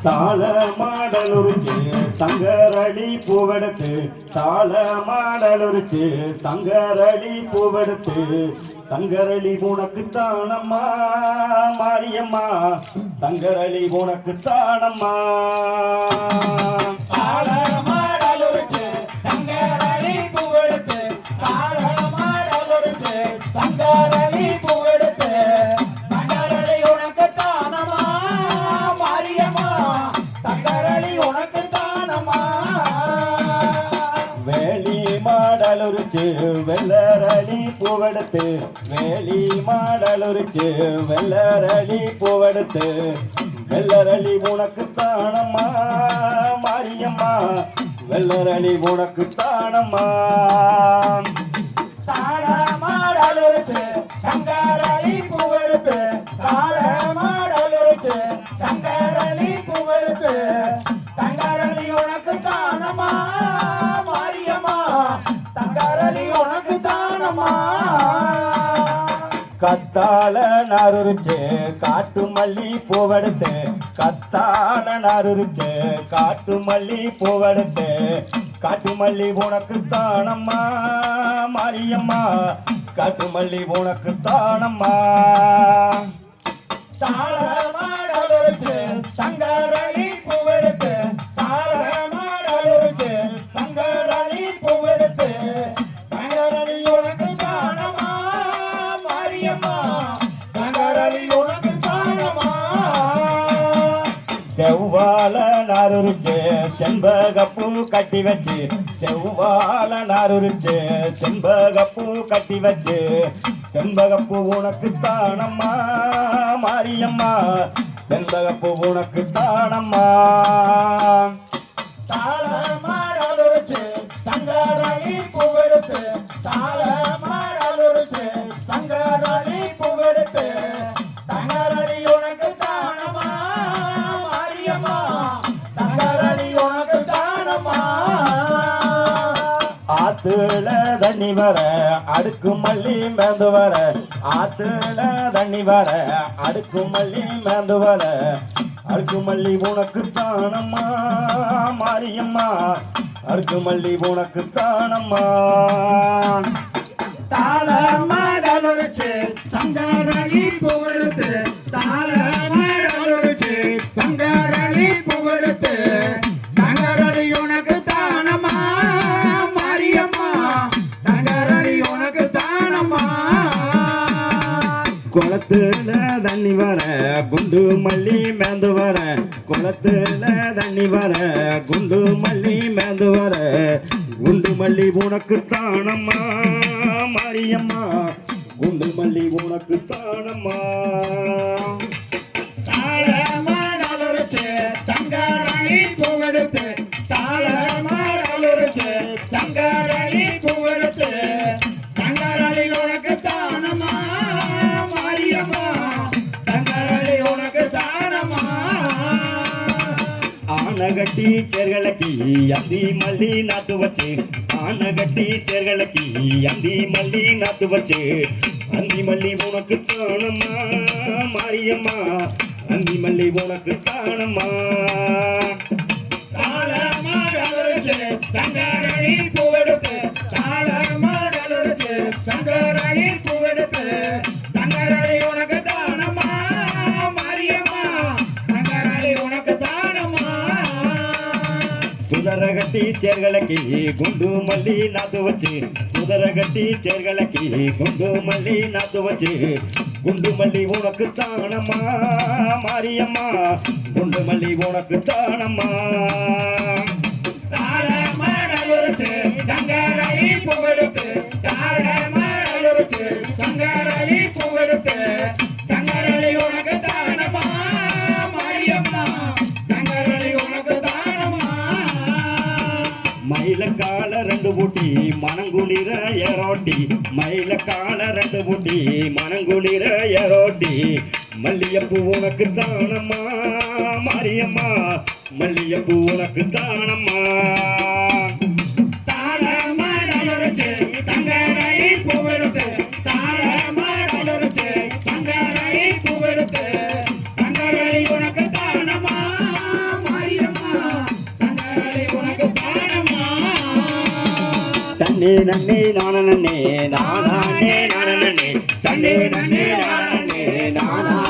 தாள மாடலுரிச்சு தங்கரடி பூவெடுத்து தாள மாடலுரிச்சு தங்கரடி பூவெடுத்து தங்கரளி உனக்கு தானம்மா மாரியம்மா தங்கரளி உனக்கு தானம்மா தாள மாடலுரிச்சு தங்கரடி பூவெடுத்து தாள மாடலுரிச்சு தங்கரடி பூவெடுத்து தங்கரளி உனக்கு தானம்மா மாரியம்மா தங்கரளி உனக்கு தானம்மா வேலி மாடலுரிச்சு வெள்ளரளி பூவெடுத்து வேலி மாடலுரிச்சு வெள்ளரளி பூவெடுத்து வெள்ளரளி உனக்கு தானம்மா மாரியம்மா வெள்ளரளி உனக்கு தானம்மா தாள மாடலுரிச்சு தங்கரளி பூவெடுத்து தாள மாடலுரிச்சு தங்கரளி பூவெடுத்து தங்கரளி உனக்கு தானம்மா மாரியம்மா தங்கரளி உனக்கு தானம்மா கத்தாழ நாருரிச்சு காட்டு மல்லி பூவெடுத்து கத்தாழ நாருரிச்சு காட்டு மல்லி பூவெடுத்து காட்டு மல்லி உனக்கு தானம்மா மாரியம்மா காட்டு மல்லி உனக்கு தானம்மா தாள மாடலுரிச்சு தங்கரளி பூவெடுத்து தாள மாடலுரிச்சு தங்கரளி பூவெடுத்து தங்கரளி உனக்கு தானம்மா மாரியம்மா தங்கரளி உனக்கு தானம்மா செவ்வாழ நாருரிச்சு செண்பகப்பூ கட்டி வச்சு செவ்வாழ நாருரிச்சு செண்பகப்பூ கட்டி வச்சு செண்பகப்பூ உனக்கு தானம்மா மாரியம்மா செண்பகப்பூ உனக்கு தானம்மா தாள மாடலுரிச்சு தங்கரளி பூவெடுத்து தாள மாடலுரிச்சு தங்கரளி பூவெடுத்து தங்கரளி உனக்கு தானம்மா மாரியம்மா தங்கரளி உனக்கு தானம்மா ஆத்துல தண்ணி வர அடுக்கு மல்லி மேந்து வர ஆத்துல தண்ணி வர அடுக்கு மல்லி மேந்து வர அடுக்கு மல்லி உனக்கு தானம்மா மாரியம்மா அடுக்கு மல்லி உனக்கு தானம்மா தாள மாடலுரிச்சு தங்கரளி பூவெடுத்து தாள மாடலுரிச்சு தங்கரளி பூவெடுத்து தங்கரளி உனக்கு தானம்மா மாரியம்மா தங்கரளி உனக்கு தானம்மா குளத்துல தண்ணி வர குண்டு மல்லி மேந்து வர குளத்துல தண்ணி வர குண்டு மல்லி மேந்து வர குண்டு மல்லி உனக்கு தானம்மா மாரியம்மா குண்டு மல்லி உனக்கு தானம்மா தாள மாடலுரிச்சு தங்கரளி பூவெடுத்து தாள மாடலுரிச்சு தங்கரளி பூவெடுத்து தங்கரளி உனக்கு தானம்மா மாரியம்மா தங்கரளி உனக்கு தானம்மா ஆனகட்டி சேர்களக்கி அந்தி மல்லி நாத்து வச்சு ஆனகட்டி சேர்களக்கி அந்தி மல்லி நாத்து வச்சு அந்தி மல்லி உனக்கு தானம்மா மாரியம்மா அந்தி மல்லி உனக்கு தானம்மா தாள மாடலுரிச்சு தங்கரளி பூவெடுத்து தாள மாடலுரிச்சு தங்கரளி பூவெடுத்து தங்கரளி உனக்கு தானம்மா மாரியம்மா தங்கரளி உனக்கு தானம்மா குதிரை கட்டி சேர்களக்கி குண்டு மல்லி நாத்து வச்சு குதிரை கட்டி சேர்கலக்கி குண்டு மல்லி நாத்து வச்சு குண்டு மல்லி உனக்கு தானம்மா மாரியம்மா குண்டு மல்லி உனக்கு தானம்மா தாளமடலுரிச்சு தங்கரளி பூவெடுத்து தாளமடலுரிச்சு தங்கரளி பூவெடுத்து தங்கரளி உனக்கு தானம்மா மாரியம்மா தங்கரளி உனக்கு தானம்மா மயிலக்கால ரெண்டு பூட்டி மனங்குளிர ஏரோட்டி மயிலக்கால ரெண்டு பூட்டி மனங்குளிர ஏரோட்டி மல்லியப்பூ உனக்கு தானம்மா மாரியம்மா மல்லியப்பூ உனக்கு தானம்மா தாளமடலுரிச்சு தங்கரளி பூவெடுத்து தாளமடலுரிச்சு தங்கரளி பூவெடுத்து தங்கரளி உனக்கு தானம்மா மாரியம்மா தங்கரளி உனக்கு தானம்மா தன்னே நன்னே நானே நானே நானே தன்னே நன்னே நானே நானே